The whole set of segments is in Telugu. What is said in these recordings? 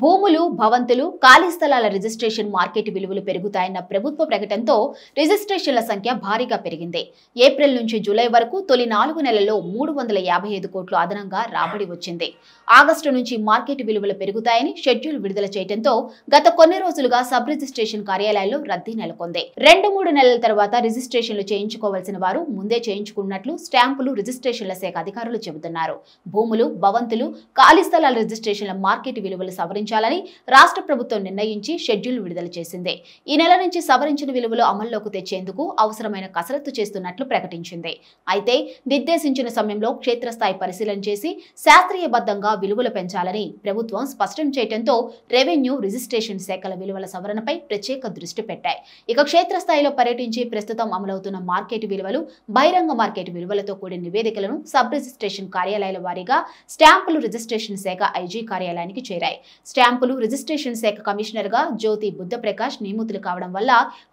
భూములు, భవంతులు, ఖాళీ స్థలాల రిజిస్ట్రేషన్ మార్కెట్ విలువలు పెరుగుతాయన్న ప్రభుత్వ ప్రకటనతో రిజిస్ట్రేషన్ల సంఖ్య భారీగా పెరిగింది. ఏప్రిల్ నుంచి జూలై వరకు తొలి 4 నెలల్లో 355 కోట్లు అదనంగా రాబడి వచ్చింది. ఆగస్టు నుంచి మార్కెట్ విలువలు పెరుగుతాయని షెడ్యూల్ విడుదల చేయడంతో గత కొన్ని రోజులుగా సబ్ రిజిస్ట్రేషన్ కార్యాలయాల్లో రద్దీ నెలకొంది. 2-3 నెలల తర్వాత రిజిస్ట్రేషన్లు చేయించుకోవాల్సిన వారు ముందే చేయించుకున్నట్లు స్టాంపులు రిజిస్ట్రేషన్ల శాఖ అధికారులు చెబుతున్నారు. భూములు, భవంతులు, ఖాళీ స్థలాల రిజిస్ట్రేషన్ల మార్కెట్ విలువలు సవరించాలని రాష్ట్ర ప్రభుత్వం నిర్ణయించి షెడ్యూల్ విడుదల చేసింది. ఈ నెల నుంచి సవరించిన విలువలు అమల్లోకి తెచ్చేందుకు అవసరమైన కసరత్తు చేస్తున్నట్లు ప్రకటించింది. అయితే నిర్దేశించిన సమయంలో క్షేత్రస్థాయి పరిశీలన చేసి శాస్త్రీయబద్ధంగా విలువలు పెంచాలని ప్రభుత్వం స్పష్టం చేయడంతో రెవెన్యూ, రిజిస్ట్రేషన్ శాఖల విలువల సవరణపై ప్రత్యేక దృష్టి పెట్టాయి. ఇక క్షేత్రస్థాయిలో పర్యటించి ప్రస్తుతం అమలవుతున్న మార్కెట్ విలువలు, బహిరంగ మార్కెట్ విలువలతో కూడిన నివేదికలను సబ్ రిజిస్ట్రేషన్ కార్యాలయాల వారీగా స్టాంపులు రిజిస్ట్రేషన్ శాఖ ఐజీ కార్యాలయానికి చేరాయి. స్టాంపులు రిజిస్ట్రేషన్ శాఖ కమిషనర్ గా జ్యోతి బుద్ధప్రకాష్ నియమితులు కావడం వల్ల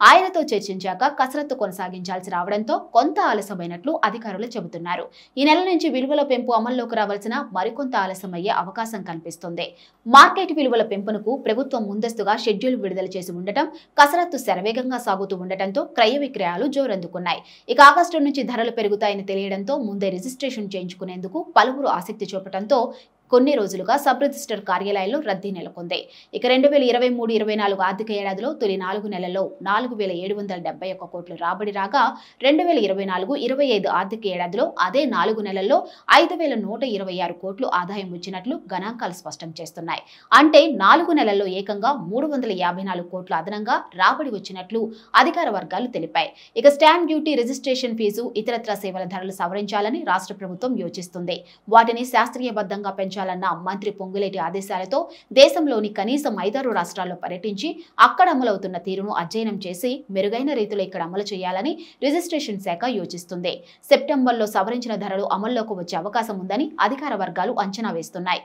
ఆయనతో చర్చించాక కసరత్తు కొనసాగించాల్సి రావడంతో కొంత ఆలస్యమైనట్లు అధికారులు చెబుతున్నారు. ఈ నెల నుంచి విలువల పెంపు అమల్లోకి రావాల్సిన మరికొంత ఆలస్యమయ్యే అవకాశం కనిపిస్తుంది. మార్కెట్ విలువల పెంపునకు ప్రభుత్వం ముందస్తుగా షెడ్యూల్ విడుదల చేసి ఉండటం, కసరత్తు శరవేగంగా సాగుతూ ఉండటంతో క్రయ విక్రయాలు జోరందుకున్నాయి. ఇక ఆగస్టు నుంచి ధరలు పెరుగుతాయని తెలియడంతో ముందే రిజిస్ట్రేషన్ చేయించుకునేందుకు పలువురు ఆసక్తి చూపడంతో కొన్ని రోజులుగా సబ్ రిజిస్టర్ కార్యాలయాల్లో రద్దీ నెలకొంది. ఇక 2023-24 ఆర్థిక ఏడాదిలో తొలి 4 నెలల్లో 4771 కోట్లు రాబడి రాగా 2024-25 ఆర్థిక ఏడాదిలో అదే 4 నెలల్లో 5126 కోట్లు ఆదాయం వచ్చినట్లు గణాంకాలు స్పష్టం చేస్తున్నాయి. అంటే 4 నెలల్లో ఏకంగా 354 కోట్ల అదనంగా రాబడి వచ్చినట్లు అధికార వర్గాలు తెలిపాయి. ఇక స్టాంప్ డ్యూటీ, రిజిస్ట్రేషన్ ఫీజు, ఇతరత్ర సేవల ధరలు సవరించాలని రాష్ట్ర ప్రభుత్వం యోచిస్తుంది. వాటిని శాస్త్రీయబద్ధంగా పెంచాలన్న మంత్రి పొంగులేటి ఆదేశాలతో దేశంలోని కనీసం 5-6 రాష్ట్రాల్లో పర్యటించి అక్కడ అమలవుతున్న తీరును అధ్యయనం చేసి మెరుగైన రీతిలో ఇక్కడ అమలు చేయాలని రిజిస్ట్రేషన్ శాఖ యోచిస్తుంది. సెప్టెంబర్లో సవరించిన ధరలు అమల్లోకి వచ్చే అవకాశం ఉందని అధికార వర్గాలు అంచనా వేస్తున్నాయి.